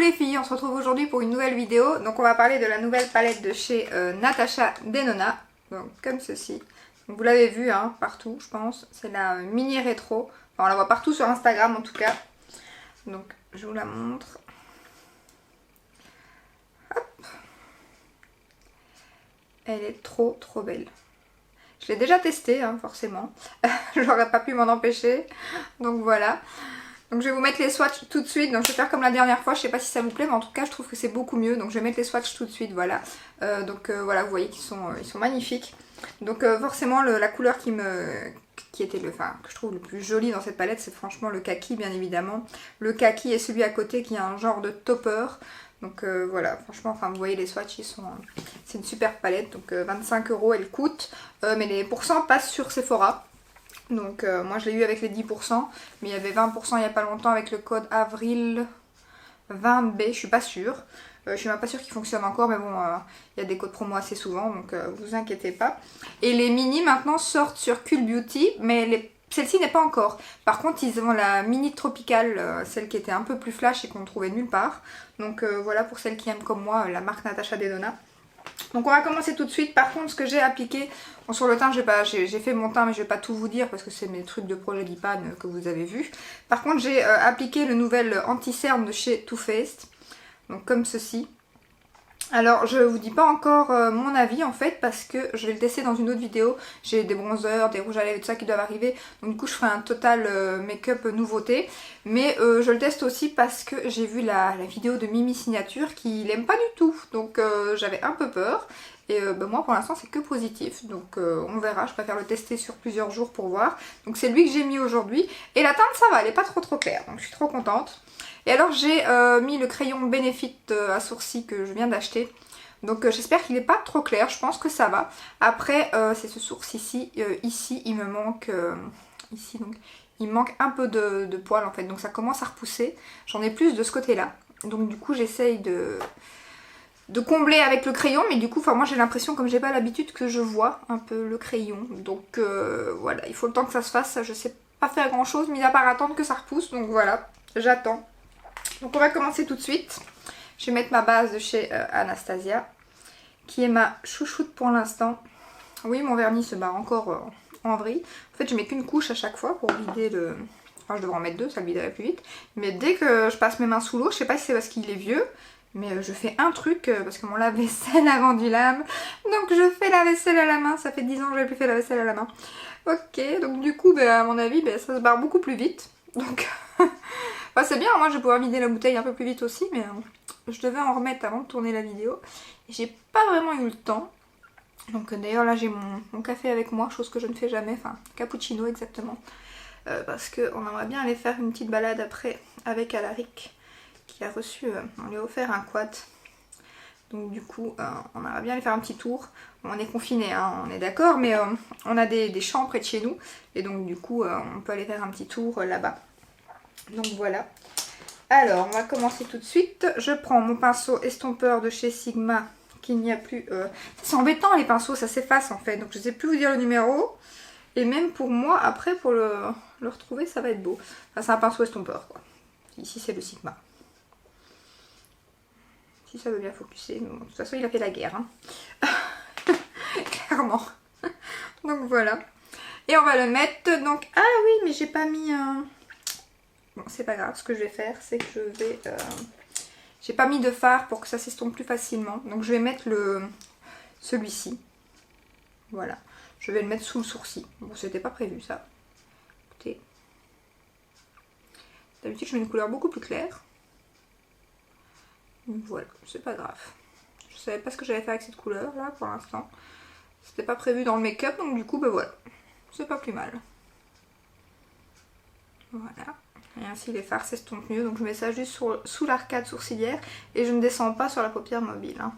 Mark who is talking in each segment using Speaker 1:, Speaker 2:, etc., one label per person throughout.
Speaker 1: les filles, on se retrouve aujourd'hui pour une nouvelle vidéo. Donc on va parler de la nouvelle palette de chez Natasha Denona. Donc comme ceci. Donc, vous l'avez vu hein, partout je pense. C'est la mini rétro. Enfin on la voit partout sur Instagram en tout cas. Donc je vous la montre. Hop. Elle est trop belle. Je l'ai déjà testée hein, forcément. J'aurais pas pu m'en empêcher. Donc voilà. Donc je vais vous mettre les swatchs tout de suite, donc je vais faire comme la dernière fois, je sais pas si ça vous plaît mais en tout cas je trouve que c'est beaucoup mieux, donc je vais mettre les swatchs tout de suite, voilà. Voilà, vous voyez qu'ils sont, ils sont magnifiques. Donc forcément la couleur que je trouve le plus joli dans cette palette c'est franchement le kaki bien évidemment. Le kaki et celui à côté qui est un genre de topper. Donc voilà, franchement, enfin vous voyez les swatchs, ils sont, c'est une super palette, donc 25 € elle coûte, mais les pourcents passent sur Sephora. Donc moi je l'ai eu avec les 10%, mais il y avait 20% il n'y a pas longtemps avec le code avril 20B, je suis pas sûre. Je suis même pas sûre qu'il fonctionne encore, mais bon, il y a des codes promo assez souvent, donc vous inquiétez pas. Et les mini maintenant sortent sur Cool Beauty, mais celle-ci n'est pas encore. Par contre ils ont la mini tropicale, celle qui était un peu plus flash et qu'on trouvait nulle part. Donc voilà pour celles qui aiment comme moi la marque Natasha Denona. Donc on va commencer tout de suite. Par contre ce que j'ai appliqué, bon, sur le teint j'ai fait mon teint mais je vais pas tout vous dire parce que c'est mes trucs de projet d'Ipan que vous avez vu. Par contre j'ai appliqué le nouvel anti-cerne de chez Too Faced. Donc comme ceci. Alors je vous dis pas encore mon avis en fait parce que je vais le tester dans une autre vidéo. J'ai des bronzers, des rouges à lèvres et tout ça qui doivent arriver. Donc du coup je ferai un total make-up nouveauté. Mais je le teste aussi parce que j'ai vu la vidéo de Mimi Signature qui l'aime pas du tout. Donc j'avais un peu peur. Et moi pour l'instant c'est que positif. Donc on verra, je préfère le tester sur plusieurs jours pour voir. Donc c'est lui que j'ai mis aujourd'hui. Et la teinte ça va, elle est pas trop claire. Donc je suis trop contente. Et alors j'ai mis le crayon Benefit à sourcils que je viens d'acheter. Donc j'espère qu'il n'est pas trop clair, je pense que ça va. Après c'est ce sourcil-ci, ici il me manque, ici donc, il me manque un peu de poils en fait. Donc ça commence à repousser, j'en ai plus de ce côté-là. Donc du coup j'essaye de combler avec le crayon. Mais du coup moi j'ai l'impression comme j'ai pas l'habitude que je vois un peu le crayon. Donc voilà, il faut le temps que ça se fasse, ça, je sais pas faire grand chose mis à part attendre que ça repousse. Donc voilà, j'attends. Donc on va commencer tout de suite. Je vais mettre ma base de chez Anastasia, qui est ma chouchoute pour l'instant. Oui, mon vernis se barre encore en vrille. En fait, je mets qu'une couche à chaque fois pour vider le... Enfin, je devrais en mettre deux, ça le viderait plus vite. Mais dès que je passe mes mains sous l'eau, je sais pas si c'est parce qu'il est vieux, mais je fais un truc, parce que mon lave-vaisselle a rendu l'âme. Donc je fais la vaisselle à la main, ça fait 10 ans que j'ai plus fait la vaisselle à la main. Ok, donc du coup, à mon avis, ça se barre beaucoup plus vite. Donc... Bah, c'est bien, moi je vais pouvoir vider la bouteille un peu plus vite aussi, mais je devais en remettre avant de tourner la vidéo. Et j'ai pas vraiment eu le temps. Donc d'ailleurs là j'ai mon café avec moi, chose que je ne fais jamais, enfin cappuccino exactement. Parce qu'on aimerait bien aller faire une petite balade après avec Alaric, qui a reçu, on lui a offert un quad. Donc du coup on aimerait bien aller faire un petit tour. On est confinés, hein, on est d'accord, mais on a des champs près de chez nous. Et donc du coup on peut aller faire un petit tour là-bas. Donc voilà. Alors on va commencer tout de suite. Je prends mon pinceau estompeur de chez Sigma qu'il n'y a plus. C'est embêtant les pinceaux, ça s'efface en fait. Donc je ne sais plus vous dire le numéro. Et même pour moi après pour le retrouver ça va être beau. Enfin, c'est un pinceau estompeur quoi. Ici c'est le Sigma. Si ça veut bien focuser. Mais bon, de toute façon il a fait la guerre. Hein. Clairement. Donc voilà. Et on va le mettre. Donc ah oui mais j'ai pas mis un... Bon, c'est pas grave, ce que je vais faire, c'est que je vais... J'ai pas mis de fard pour que ça s'estompe plus facilement. Donc je vais mettre celui-ci. Voilà. Je vais le mettre sous le sourcil. Bon, c'était pas prévu ça. Écoutez. D'habitude, je mets une couleur beaucoup plus claire. Donc voilà, c'est pas grave. Je savais pas ce que j'allais faire avec cette couleur là pour l'instant. C'était pas prévu dans le make-up, donc du coup, voilà. C'est pas plus mal. Voilà. Et ainsi les fards s'estompent mieux. Donc je mets ça juste sous l'arcade sourcilière. Et je ne descends pas sur la paupière mobile. Hein.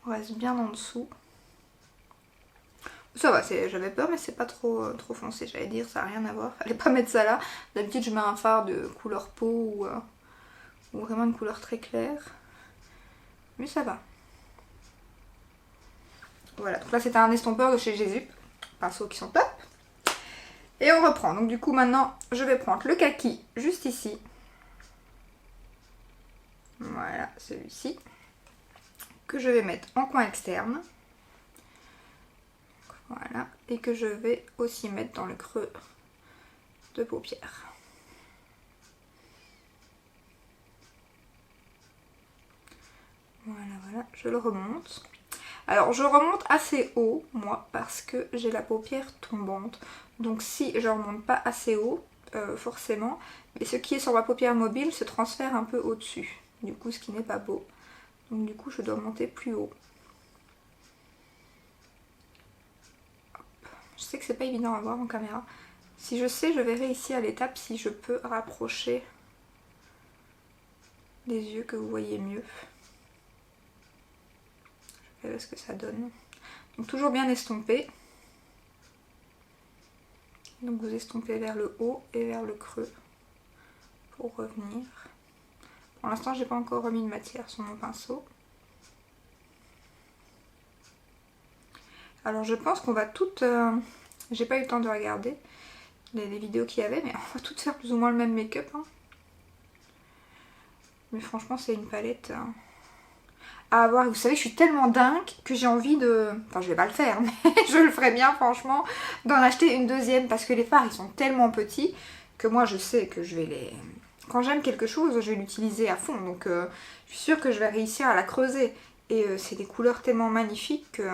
Speaker 1: On reste bien en dessous. Ça va, j'avais peur mais c'est pas trop foncé. J'allais dire ça n'a rien à voir. Fallait pas mettre ça là. D'habitude je mets un fard de couleur peau ou vraiment une couleur très claire. Mais ça va. Voilà, donc là c'était un estompeur de chez Jésus. Pinceaux qui sont top. Et on reprend. Donc du coup maintenant je vais prendre le kaki juste ici. Voilà, celui-ci. Que je vais mettre en coin externe. Voilà. Et que je vais aussi mettre dans le creux de paupière. Voilà, voilà. Je le remonte. Alors, je remonte assez haut, moi, parce que j'ai la paupière tombante. Donc, si je remonte pas assez haut, forcément, mais ce qui est sur ma paupière mobile se transfère un peu au-dessus. Du coup, ce qui n'est pas beau. Donc, du coup, je dois monter plus haut. Hop. Je sais que c'est pas évident à voir en caméra. Si je sais, je verrai ici à l'étape si je peux rapprocher les yeux, que vous voyez mieux. Je verrai ce que ça donne. Donc, toujours bien estompé. Donc vous estompez vers le haut et vers le creux pour revenir. Pour l'instant, j'ai pas encore remis de matière sur mon pinceau. Alors je pense qu'on va toutes... j'ai pas eu le temps de regarder les vidéos qu'il y avait, mais on va toutes faire plus ou moins le même make-up. Hein. Mais franchement, c'est une palette à avoir. Vous savez, je suis tellement dingue que j'ai envie de... Enfin, je vais pas le faire, mais je le ferai bien, franchement, d'en acheter une deuxième. Parce que les fards, ils sont tellement petits que moi, je sais que je vais les... Quand j'aime quelque chose, je vais l'utiliser à fond. Donc, je suis sûre que je vais réussir à la creuser. Et c'est des couleurs tellement magnifiques que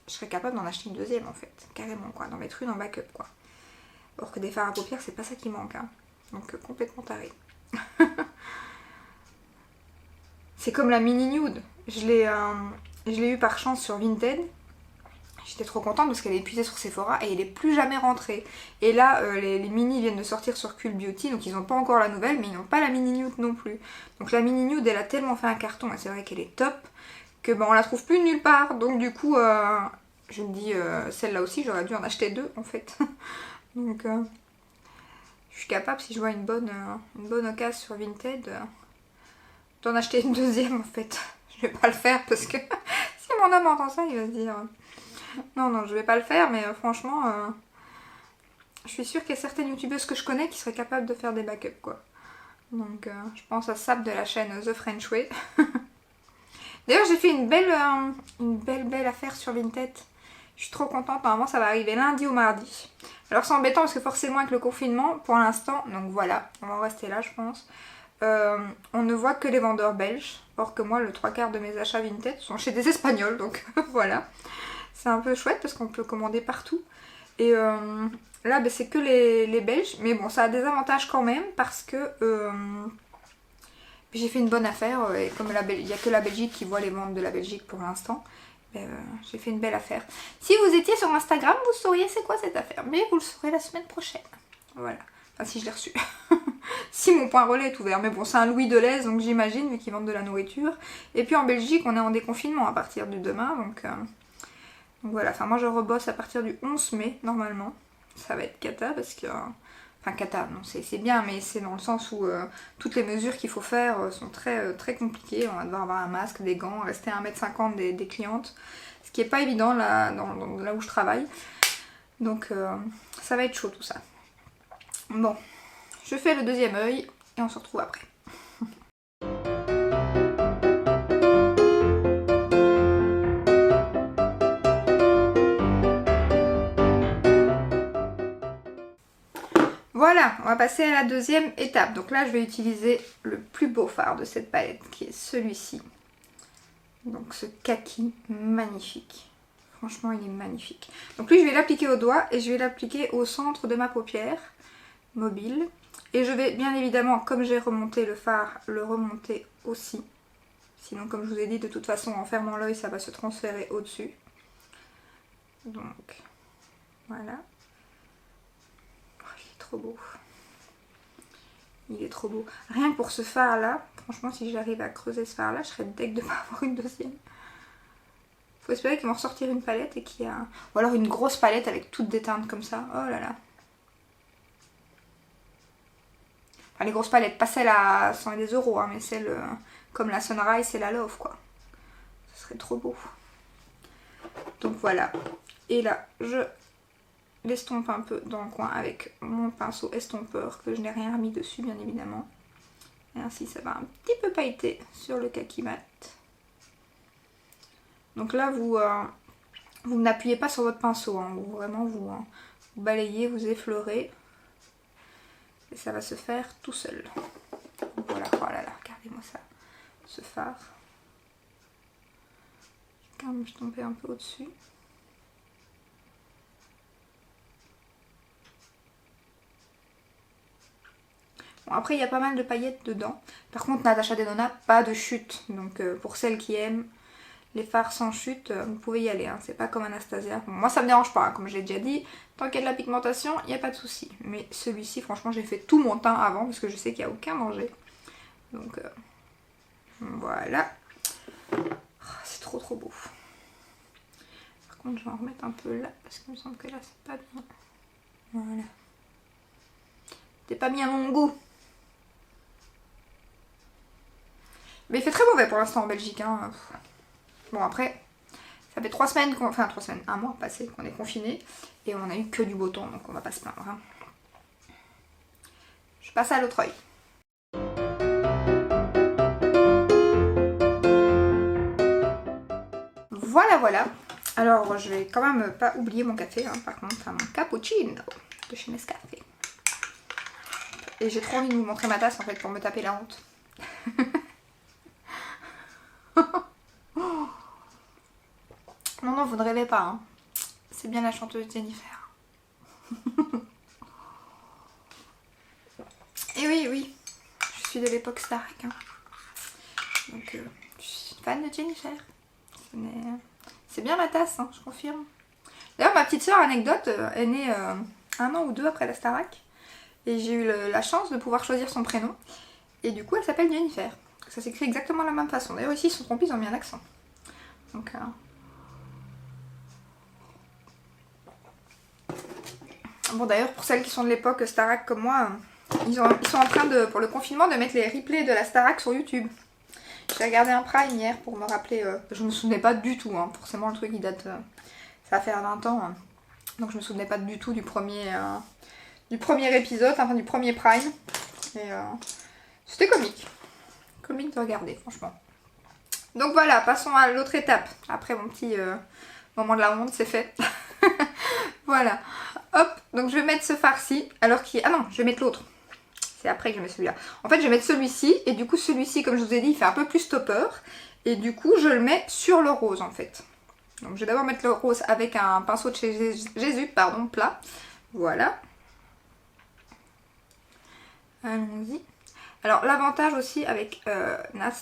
Speaker 1: je serais capable d'en acheter une deuxième, en fait. Carrément, quoi. D'en mettre une en backup, quoi. Or que des fards à paupières, c'est pas ça qui manque, hein. Donc, complètement taré. C'est comme la mini nude. Je l'ai eu par chance sur Vinted. J'étais trop contente parce qu'elle est épuisée sur Sephora et elle est plus jamais rentrée. Et là, les mini viennent de sortir sur Cult Beauty, donc ils n'ont pas encore la nouvelle, mais ils n'ont pas la mini nude non plus. Donc la mini nude, elle a tellement fait un carton, et c'est vrai qu'elle est top, que on la trouve plus nulle part. Donc du coup, je me dis, celle-là aussi, j'aurais dû en acheter deux en fait. Donc je suis capable, si je vois une bonne occasion sur Vinted, d'en acheter une deuxième en fait. Je vais pas le faire parce que si mon homme entend ça, il va se dire non, je vais pas le faire, mais franchement, je suis sûre qu'il y a certaines youtubeuses que je connais qui seraient capables de faire des backups quoi. Donc je pense à Sab de la chaîne The French Way. D'ailleurs, j'ai fait une belle affaire sur Vinted. Je suis trop contente, normalement ça va arriver lundi ou mardi. Alors c'est embêtant parce que forcément avec le confinement, pour l'instant, donc voilà, on va en rester là je pense. On ne voit que les vendeurs belges, or que moi le 3/4 de mes achats Vinted sont chez des Espagnols, donc voilà. C'est un peu chouette parce qu'on peut commander partout. Et là c'est que les Belges, mais bon ça a des avantages quand même parce que j'ai fait une bonne affaire et comme il n'y a que la Belgique qui voit les ventes de la Belgique pour l'instant. J'ai fait une belle affaire. Si vous étiez sur Instagram, vous sauriez c'est quoi cette affaire, mais vous le saurez la semaine prochaine. Voilà. Enfin, si je l'ai reçu. Si mon point relais est ouvert. Mais bon, c'est un Louis Deleuze, donc j'imagine, vu qu'ils vendent de la nourriture. Et puis en Belgique, on est en déconfinement à partir du demain. Donc voilà. Enfin, moi, je rebosse à partir du 11 mai, normalement. Ça va être cata parce que... Enfin, cata, non, c'est bien, mais c'est dans le sens où toutes les mesures qu'il faut faire sont très compliquées. On va devoir avoir un masque, des gants, rester à 1m50 des clientes. Ce qui n'est pas évident là où je travaille. Donc, ça va être chaud tout ça. Bon, je fais le deuxième œil et on se retrouve après. Voilà, on va passer à la deuxième étape. Donc là, je vais utiliser le plus beau fard de cette palette qui est celui-ci. Donc ce kaki magnifique. Franchement, il est magnifique. Donc lui, je vais l'appliquer au doigt et je vais l'appliquer au centre de ma paupière mobile. Et je vais bien évidemment, comme j'ai remonté le fard, le remonter aussi. Sinon, comme je vous ai dit, de toute façon, en fermant l'œil, ça va se transférer au-dessus. Donc, voilà. Oh, il est trop beau. Il est trop beau. Rien que pour ce fard-là, franchement, si j'arrive à creuser ce fard-là, je serais deg de ne pas avoir une deuxième. Faut espérer qu'ils vont ressortir une palette et qu'il y a... Ou alors une grosse palette avec toutes des teintes comme ça. Oh là là. Enfin, les grosses palettes, pas celles à 100 et des euros, hein, mais celles comme la Sunrise et la Love, quoi. Ce serait trop beau. Donc voilà. Et là, je l'estompe un peu dans le coin avec mon pinceau estompeur, que je n'ai rien remis dessus, bien évidemment. Et ainsi ça va un petit peu pailleter sur le kaki mat. Donc là vous n'appuyez pas sur votre pinceau, hein. Vous balayez, vous effleurez. Et ça va se faire tout seul. Voilà, oh là là, regardez-moi ça, ce phare. Je vais quand même tomber un peu au-dessus. Bon, après il y a pas mal de paillettes dedans. Par contre Natasha Denona, pas de chute. Donc pour celles qui aiment les fards sans chute, vous pouvez y aller, hein. C'est pas comme Anastasia. Bon, moi ça me dérange pas, hein. Comme je l'ai déjà dit, tant qu'il y a de la pigmentation, il n'y a pas de souci. Mais celui-ci, franchement, j'ai fait tout mon teint avant parce que je sais qu'il n'y a aucun danger. Donc voilà. Oh, c'est trop trop beau. Par contre, je vais en remettre un peu là parce qu'il me semble que là c'est pas bien. Voilà. C'est pas bien à mon goût. Mais il fait très mauvais pour l'instant en Belgique, hein. Bon après, ça fait 3 semaines, enfin 3 semaines, un mois passé qu'on est confiné et on a eu que du beau temps, donc on va pas se plaindre, hein. Je passe à l'autre œil. Voilà, voilà. Alors je vais quand même pas oublier mon café, hein, par contre, mon cappuccino de chez Nescafé. Et j'ai trop envie de vous montrer ma tasse en fait pour me taper la honte. Non, non, vous ne rêvez pas, hein. C'est bien la chanteuse Jennifer. Et oui, oui, je suis de l'époque Starac, hein. Donc je suis fan de Jennifer. C'est bien ma tasse, hein, je confirme. D'ailleurs, ma petite soeur, anecdote, est née 1 an ou 2 après la Starac. Et j'ai eu la chance de pouvoir choisir son prénom. Et du coup, elle s'appelle Jennifer. Ça s'écrit exactement de la même façon. D'ailleurs, ici, ils se sont trompés, ils ont mis un accent. Donc, bon, d'ailleurs, pour celles qui sont de l'époque Starac comme moi, ils sont en train de, pour le confinement, de mettre les replays de la Starac sur YouTube. J'ai regardé un prime hier pour me rappeler. Je me souvenais pas du tout, hein. Forcément, le truc il date. Ça va faire 20 ans. Hein. Donc, je me souvenais pas du tout du premier épisode, enfin du premier prime. Et c'était comique. Comique de regarder, franchement. Donc voilà, passons à l'autre étape. Après mon petit moment de la honte, c'est fait. Voilà. Hop, donc je vais mettre ce farci. Alors qu'il... Ah non, je vais mettre l'autre. C'est après que je mets celui-là. En fait, je vais mettre celui-ci. Et du coup, celui-ci, comme je vous ai dit, il fait un peu plus topper. Et du coup, je le mets sur le rose, en fait. Donc, je vais d'abord mettre le rose avec un pinceau de chez Jésus, pardon, plat. Voilà. Allons-y. Alors, l'avantage aussi avec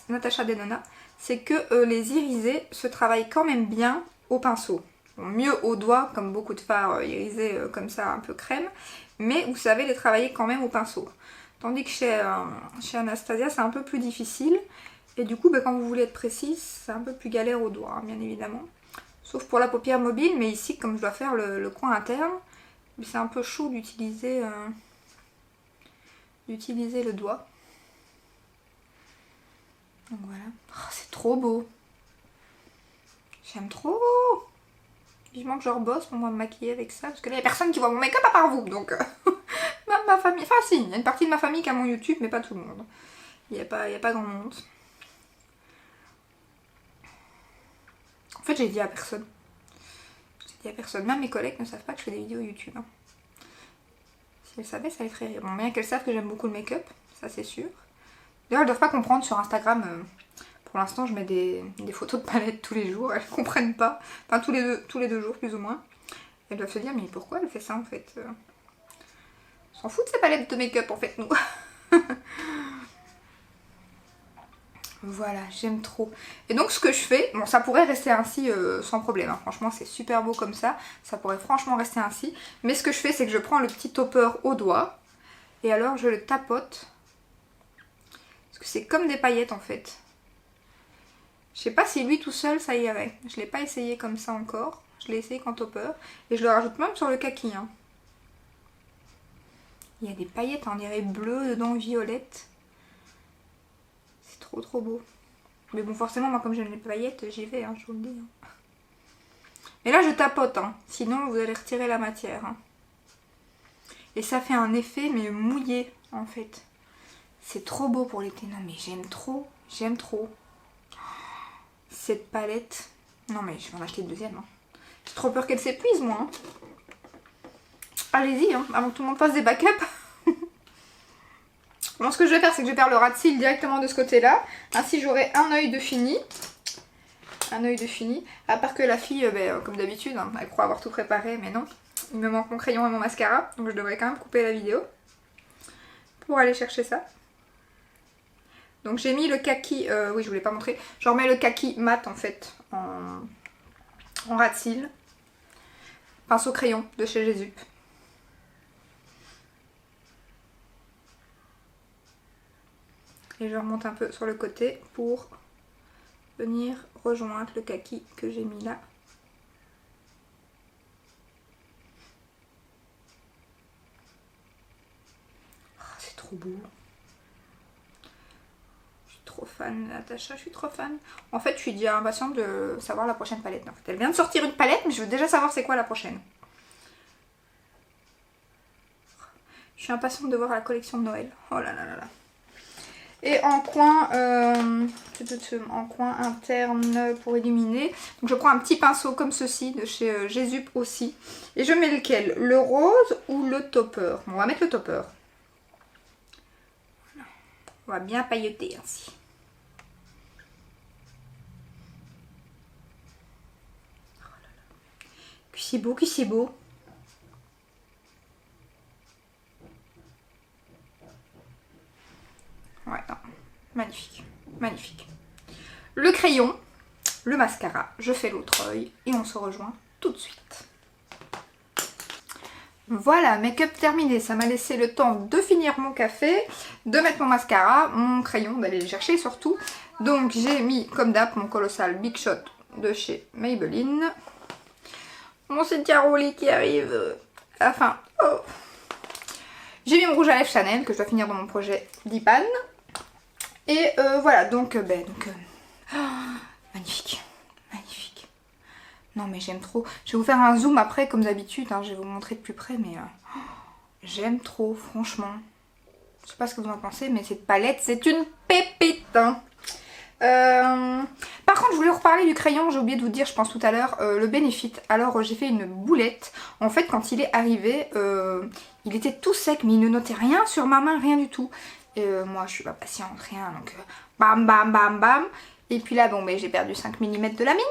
Speaker 1: Natasha Denona, c'est que les irisés se travaillent quand même bien au pinceau. Bon, mieux au doigt, comme beaucoup de fards irisés comme ça, un peu crème. Mais vous savez les travailler quand même au pinceau. Tandis que chez Anastasia, c'est un peu plus difficile. Et du coup, quand vous voulez être précise, c'est un peu plus galère au doigt, hein, bien évidemment. Sauf pour la paupière mobile, mais ici, comme je dois faire le coin interne, c'est un peu chaud d'utiliser le doigt. Donc voilà. Oh, c'est trop beau. J'aime trop. Vivement que je rebosse pour moi me maquiller avec ça. Parce que là, il n'y a personne qui voit mon make-up à part vous. Donc, même ma famille. Enfin, si, il y a une partie de ma famille qui a mon YouTube, mais pas tout le monde. Il n'y a pas grand monde. En fait, j'ai dit à personne. Même mes collègues ne savent pas que je fais des vidéos YouTube. Hein. Si elles savaient, ça les ferait rire. Bon, bien qu'elles savent que j'aime beaucoup le make-up, ça c'est sûr. D'ailleurs, elles doivent pas comprendre sur Instagram. Pour l'instant, je mets des photos de palette tous les jours. Elles ne comprennent pas. Enfin, tous les deux jours, plus ou moins. Elles doivent se dire, mais pourquoi elle fait ça en fait On s'en fout de ces palettes de make-up en fait, nous. Voilà, j'aime trop. Et donc ce que je fais, bon ça pourrait rester ainsi sans problème, hein. Franchement c'est super beau comme ça, ça pourrait franchement rester ainsi. Mais ce que je fais c'est que je prends le petit topper au doigt et alors je le tapote. Parce que c'est comme des paillettes en fait. Je sais pas si lui tout seul ça irait. Je l'ai pas essayé comme ça encore, je l'ai essayé qu'en topper. Et je le rajoute même sur le kaki. Hein. Il y a des paillettes, on dirait bleu dedans, violette. Trop trop beau. Mais bon forcément moi comme j'aime les paillettes j'y vais, hein, je vous le dis. Hein. Mais là je tapote, hein. Sinon vous allez retirer la matière. Hein. Et ça fait un effet mais mouillé en fait. C'est trop beau pour l'été. Non mais j'aime trop. J'aime trop. Cette palette. Non mais je vais en acheter une deuxième. Hein. J'ai trop peur qu'elle s'épuise moi. Hein. Allez-y, hein, avant que tout le monde fasse des backups. Bon, ce que je vais faire, c'est que je vais faire le ras de cils directement de ce côté-là. Ainsi, j'aurai un œil de fini. Un œil de fini. À part que la fille, comme d'habitude, hein, elle croit avoir tout préparé, mais non. Il me manque mon crayon et mon mascara. Donc je devrais quand même couper la vidéo. Pour aller chercher ça. Donc j'ai mis le kaki, oui je voulais pas montrer. Je remets le kaki mat en fait, en ras de cils. Pinceau crayon de chez Jésus. Et je remonte un peu sur le côté pour venir rejoindre le kaki que j'ai mis là. Oh, c'est trop beau. Je suis trop fan, Natacha, je suis trop fan. En fait, je suis déjà impatiente de savoir la prochaine palette. En fait, elle vient de sortir une palette, mais je veux déjà savoir c'est quoi la prochaine. Je suis impatiente de voir la collection de Noël. Oh là là là là. Et en coin interne pour illuminer. Donc je prends un petit pinceau comme ceci de chez Jésus aussi. Et je mets lequel? Le rose ou le topper? Bon, on va mettre le topper. Voilà. On va bien pailleter ainsi. Oh là là. Que c'est beau, que c'est beau. Ouais, non. Magnifique, magnifique. Le crayon, le mascara, je fais l'autre œil et on se rejoint tout de suite. Voilà, make-up terminé, ça m'a laissé le temps de finir mon café, de mettre mon mascara, mon crayon, d'aller le chercher surtout. Donc j'ai mis comme d'hab mon colossal Big Shot de chez Maybelline. Mon Ciaroli qui arrive à la fin. Oh. J'ai mis mon rouge à lèvres Chanel que je dois finir dans mon projet d'Ipan. Et voilà, donc, oh, magnifique, magnifique. Non mais j'aime trop. Je vais vous faire un zoom après comme d'habitude, hein, je vais vous montrer de plus près, mais oh, j'aime trop, franchement. Je sais pas ce que vous en pensez, mais cette palette, c'est une pépite. Hein. Par contre, je voulais reparler du crayon, j'ai oublié de vous dire, je pense tout à l'heure, le Benefit. Alors j'ai fait une boulette. En fait, quand il est arrivé, il était tout sec, mais il ne notait rien sur ma main, rien du tout. Et moi je suis pas patiente, rien, donc bam bam bam bam. Et puis là bon j'ai perdu 5 mm de la mine.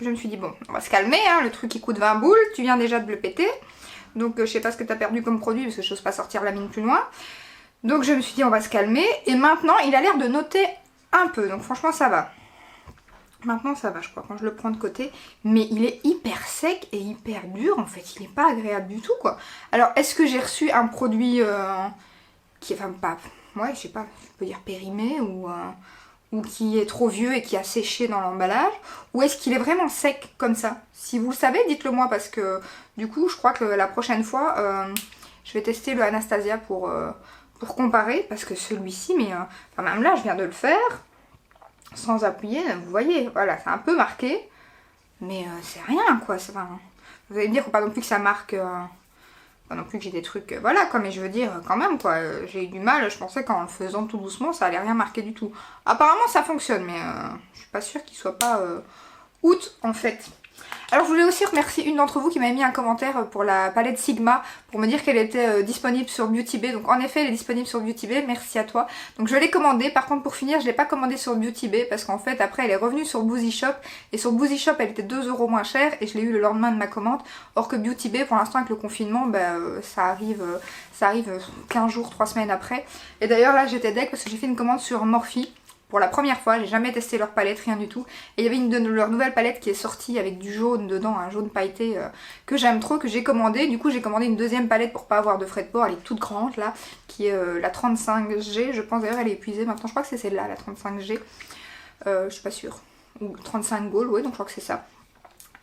Speaker 1: Je me suis dit bon on va se calmer, hein, le truc il coûte 20 boules, tu viens déjà de le péter. Donc je sais pas ce que t'as perdu comme produit parce que je n'ose pas sortir la mine plus loin. Donc je me suis dit on va se calmer. Et maintenant il a l'air de noter un peu, donc franchement ça va. Maintenant ça va je crois quand je le prends de côté. Mais il est hyper sec et hyper dur en fait, il est pas agréable du tout quoi. Alors est-ce que j'ai reçu un produit qui est enfin pas... Ouais, je sais pas, je peux dire périmé ou qui est trop vieux et qui a séché dans l'emballage, ou est-ce qu'il est vraiment sec comme ça? Si vous le savez, dites-le moi parce que du coup, je crois que la prochaine fois, je vais tester le Anastasia pour comparer parce que celui-ci, mais enfin, même là, je viens de le faire sans appuyer, vous voyez, voilà, c'est un peu marqué, mais c'est rien quoi. Enfin, vous allez me dire, faut pas non plus que ça marque... Pas non plus que j'ai des trucs, voilà quoi, mais je veux dire quand même quoi, j'ai eu du mal, je pensais qu'en le faisant tout doucement ça allait rien marquer du tout. Apparemment ça fonctionne, mais je suis pas sûre qu'il soit pas out en fait. Alors je voulais aussi remercier une d'entre vous qui m'avait mis un commentaire pour la palette Sigma pour me dire qu'elle était disponible sur Beauty Bay. Donc en effet elle est disponible sur Beauty Bay, merci à toi. Donc je l'ai commandée, par contre pour finir je l'ai pas commandée sur Beauty Bay parce qu'en fait après elle est revenue sur Boozy Shop. Et sur Boozy Shop elle était 2 € moins chère et je l'ai eu le lendemain de ma commande. Or que Beauty Bay pour l'instant avec le confinement ça arrive 15 jours, 3 semaines après. Et d'ailleurs là j'étais deg parce que j'ai fait une commande sur Morphe. Pour la première fois, j'ai jamais testé leur palette, rien du tout. Et il y avait une de leurs nouvelles palettes qui est sortie avec du jaune dedans, un jaune pailleté que j'aime trop, que j'ai commandé. Du coup j'ai commandé une deuxième palette pour pas avoir de frais de port, elle est toute grande là, qui est la 35G, je pense d'ailleurs elle est épuisée maintenant, je crois que c'est celle-là, la 35G. Je suis pas sûre. Ou 35 Gold, ouais donc je crois que c'est ça.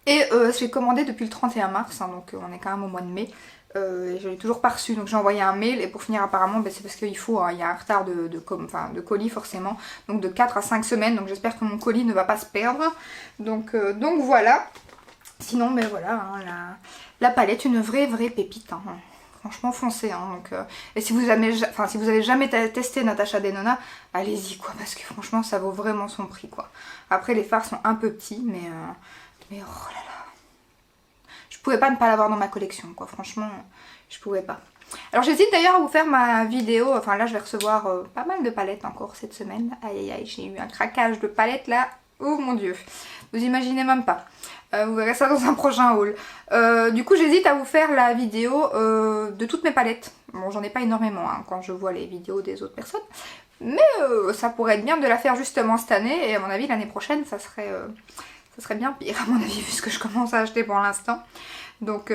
Speaker 1: Et j'ai commandé depuis le 31 mars, hein, donc on est quand même au mois de mai. Je l'ai toujours pas reçu, donc j'ai envoyé un mail et pour finir apparemment c'est parce qu'il faut, il y a un retard de colis forcément, donc de 4 à 5 semaines, donc j'espère que mon colis ne va pas se perdre, donc voilà. Sinon voilà, hein, la palette, une vraie pépite, hein. franchement foncez. Hein, donc, et si vous avez jamais testé Natasha Denona, allez-y quoi, parce que franchement ça vaut vraiment son prix quoi. Après les fards sont un peu petits, mais oh là là. Je pouvais pas ne pas l'avoir dans ma collection quoi, franchement je pouvais pas. Alors j'hésite d'ailleurs à vous faire ma vidéo, enfin là je vais recevoir pas mal de palettes encore cette semaine. Aïe aïe aïe, j'ai eu un craquage de palettes là, oh mon dieu, vous imaginez même pas. Vous verrez ça dans un prochain haul. Du coup j'hésite à vous faire la vidéo de toutes mes palettes. Bon j'en ai pas énormément hein, quand je vois les vidéos des autres personnes. Mais ça pourrait être bien de la faire justement cette année. Et à mon avis l'année prochaine ça serait bien pire à mon avis vu ce que je commence à acheter pour l'instant. Donc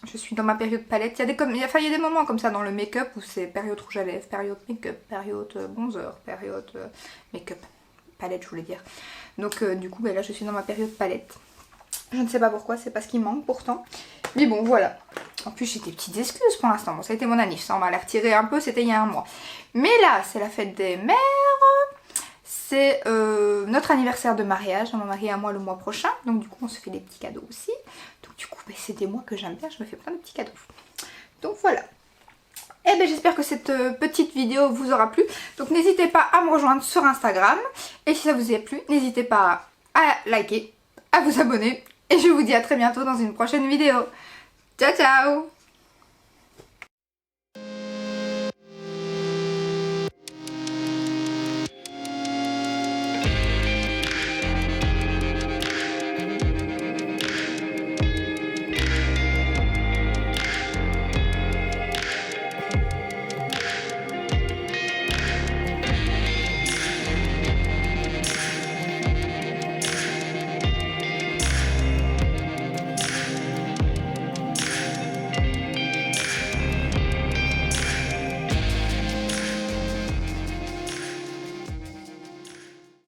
Speaker 1: je suis dans ma période palette. Il y a des moments comme ça dans le make-up où c'est période rouge à lèvres, période make-up, période bronzer, période make-up. Palette je voulais dire. Donc du coup là je suis dans ma période palette. Je ne sais pas pourquoi, c'est pas ce qui manque pourtant. Mais bon voilà. En plus j'ai des petites excuses pour l'instant. Bon ça a été mon anniv, ça on va les retirer un peu, c'était il y a un mois. Mais là c'est la fête des mères. C'est notre anniversaire de mariage, on va marier à moi le mois prochain, donc du coup on se fait des petits cadeaux aussi. Donc du coup c'est des mois que j'aime bien, je me fais plein de petits cadeaux. Donc voilà. Et bien j'espère que cette petite vidéo vous aura plu. Donc n'hésitez pas à me rejoindre sur Instagram. Et si ça vous a plu, n'hésitez pas à liker, à vous abonner. Et je vous dis à très bientôt dans une prochaine vidéo. Ciao ciao!